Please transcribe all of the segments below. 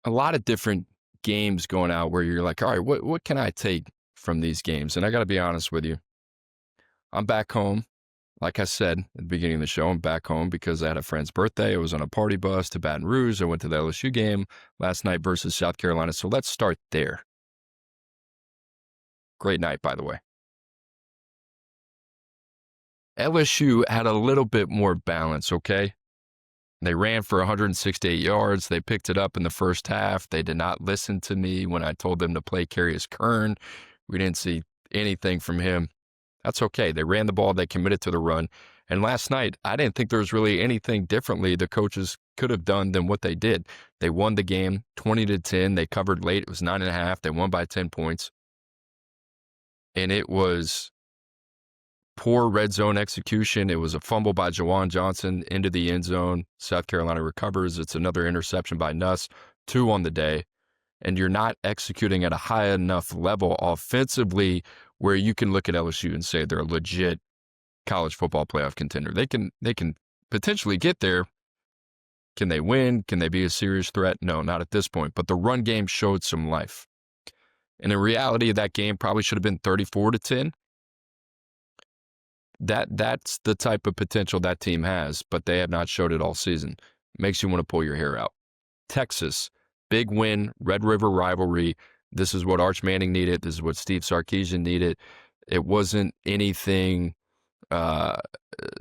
a lot of different games going out where you're like, all right, what can I take from these games? And I got to be honest with you. I'm back home. Like I said at the beginning of the show, I'm back home because I had a friend's birthday. I was on a party bus to Baton Rouge. I went to the LSU game last night versus South Carolina. So let's start there. Great night, by the way. LSU had a little bit more balance, okay? They ran for 168 yards. They picked it up in the first half. They did not listen to me when I told them to play Carius Kern. We didn't see anything from him. That's okay. They ran the ball. They committed to the run. And last night, I didn't think there was really anything differently the coaches could have done than what they did. They won the game 20-10. They covered late. It was 9.5. They won by 10 points. And it was poor red zone execution. It was a fumble by Jawan Johnson into the end zone. South Carolina recovers. It's another interception by Nuss, 2 on the day. And you're not executing at a high enough level offensively where you can look at LSU and say they're a legit college football playoff contender. They can potentially get there. Can they win? Can they be a serious threat? No, not at this point. But the run game showed some life. And in reality, that game probably should have been 34-10. That's the type of potential that team has, but they have not showed it all season. Makes you want to pull your hair out. Texas, big win, Red River rivalry. This is what Arch Manning needed. This is what Steve Sarkisian needed. It wasn't anything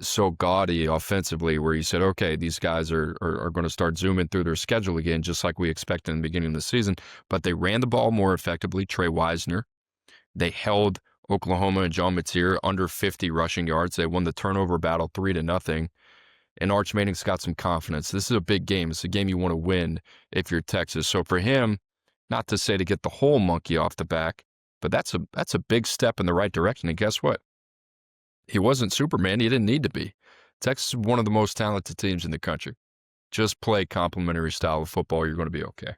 so gaudy offensively where you said, okay, these guys are going to start zooming through their schedule again, just like we expected in the beginning of the season. But they ran the ball more effectively. Trey Wisner. They held Oklahoma and John Mateer under 50 rushing yards. They won the turnover battle 3-0. And Arch Manning's got some confidence. This is a big game. It's a game you want to win if you're Texas. So for him, not to say to get the whole monkey off the back, but that's a big step in the right direction. And guess what? He wasn't Superman. He didn't need to be. Texas is one of the most talented teams in the country. Just play complementary style of football. You're going to be okay.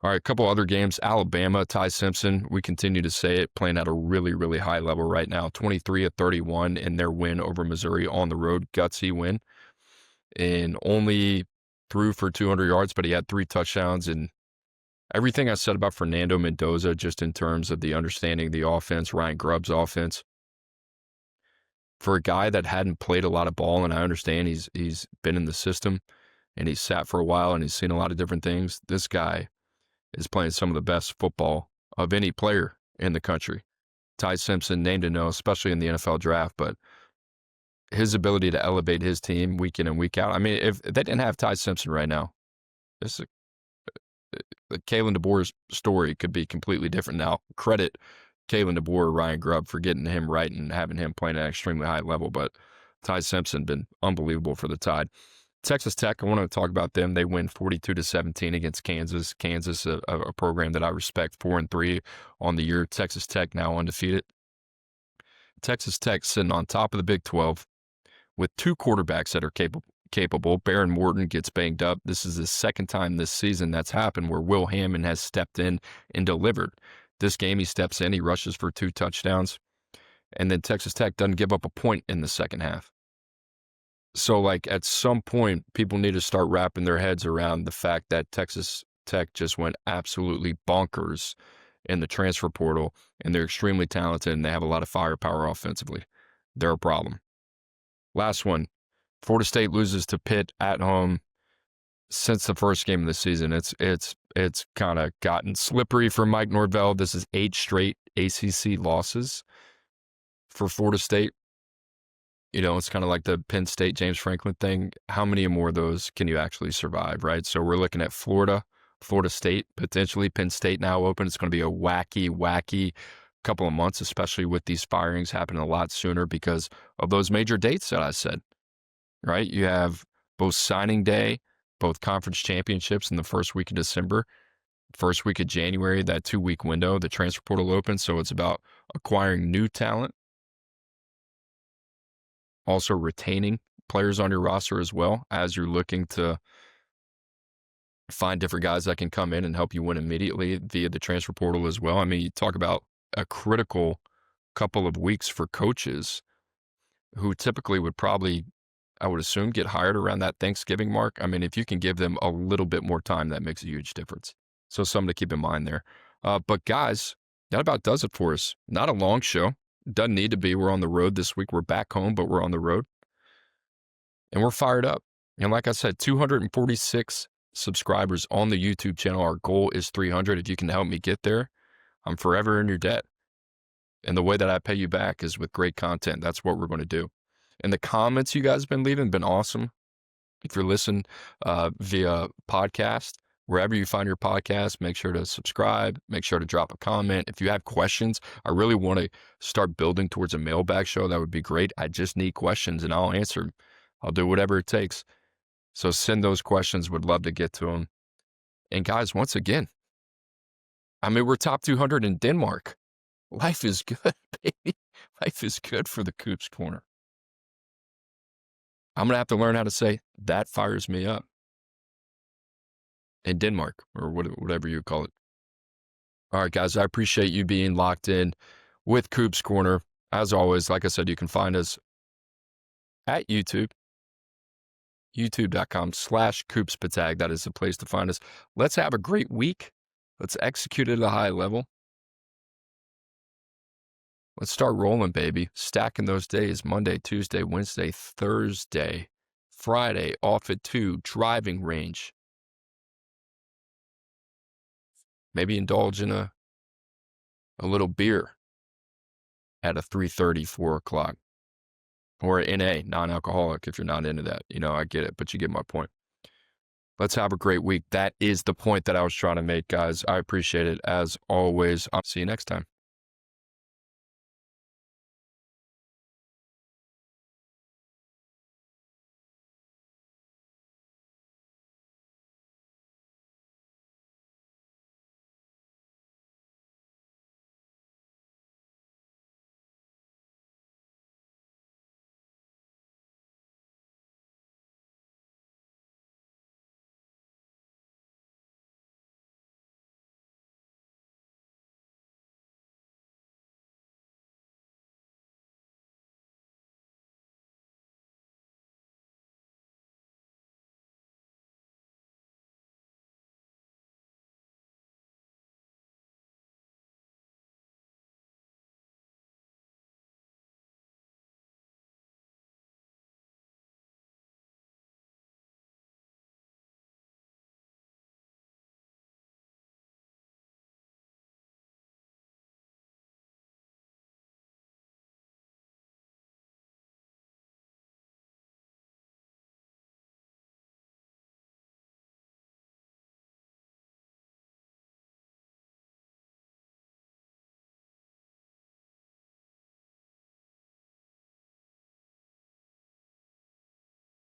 All right, a couple other games. Alabama, Ty Simpson, we continue to say it, playing at a really, really high level right now. 23-31 in their win over Missouri on the road. Gutsy win. And only threw for 200 yards, but he had 3 touchdowns. And everything I said about Fernando Mendoza, just in terms of the understanding of the offense, Ryan Grubb's offense, for a guy that hadn't played a lot of ball, and I understand he's been in the system and he's sat for a while and he's seen a lot of different things, this guy is playing some of the best football of any player in the country. Ty Simpson, name to know, especially in the NFL draft, but his ability to elevate his team week in and week out. I mean, if they didn't have Ty Simpson right now, this is Kalen DeBoer's story could be completely different now. Credit Kalen DeBoer, Ryan Grubb for getting him right and having him playing at an extremely high level, but Ty Simpson been unbelievable for the Tide. Texas Tech, I want to talk about them. They win 42-17 against Kansas. Kansas, a program that I respect, 4-3 on the year. Texas Tech now undefeated. Texas Tech sitting on top of the Big 12 with 2 quarterbacks that are capable. Baron Morton gets banged up. This is the second time this season that's happened where Will Hammond has stepped in and delivered. This game, he steps in, he rushes for 2 touchdowns, and then Texas Tech doesn't give up a point in the second half. So, like, at some point, people need to start wrapping their heads around the fact that Texas Tech just went absolutely bonkers in the transfer portal, and they're extremely talented, and they have a lot of firepower offensively. They're a problem. Last one, Florida State loses to Pitt at home. Since the first game of the season, it's kind of gotten slippery for Mike Norvell. This is 8 straight ACC losses for Florida State. You know, it's kind of like the Penn State James Franklin thing. How many more of those can you actually survive, right? So we're looking at Florida State, potentially Penn State now open. It's going to be a wacky couple of months, especially with these firings happening a lot sooner because of those major dates that I said, right? You have both signing day, both conference championships in the first week of December, first week of January, that 2-week window, the transfer portal opens. So it's about acquiring new talent, also retaining players on your roster as well as you're looking to find different guys that can come in and help you win immediately via the transfer portal as well. I mean, you talk about a critical couple of weeks for coaches who typically would probably I would assume, get hired around that Thanksgiving mark. I mean, if you can give them a little bit more time, that makes a huge difference. So something to keep in mind there. But guys, that about does it for us. Not a long show. Doesn't need to be. We're on the road this week. We're back home, but we're on the road. And we're fired up. And like I said, 246 subscribers on the YouTube channel. Our goal is 300. If you can help me get there, I'm forever in your debt. And the way that I pay you back is with great content. That's what we're going to do. And the comments you guys have been leaving have been awesome. If you're listening via podcast, wherever you find your podcast, make sure to subscribe. Make sure to drop a comment. If you have questions, I really want to start building towards a mailbag show. That would be great. I just need questions and I'll answer them. I'll do whatever it takes. So send those questions. Would love to get to them. And guys, once again, I mean, we're top 200 in Denmark. Life is good, baby. Life is good for the Coop's Corner. I'm going to have to learn how to say, that fires me up. In Denmark, or whatever you call it. All right, guys, I appreciate you being locked in with Coop's Corner. As always, like I said, you can find us at YouTube, youtube.com/CoopsPetag. That is the place to find us. Let's have a great week. Let's execute at a high level. Let's start rolling, baby. Stacking those days, Monday, Tuesday, Wednesday, Thursday, Friday, off at 2, driving range. Maybe indulge in a little beer at a 3:30, 4 o'clock. Or NA, non-alcoholic, if you're not into that. You know, I get it, but you get my point. Let's have a great week. That is the point that I was trying to make, guys. I appreciate it, as always. I'll see you next time.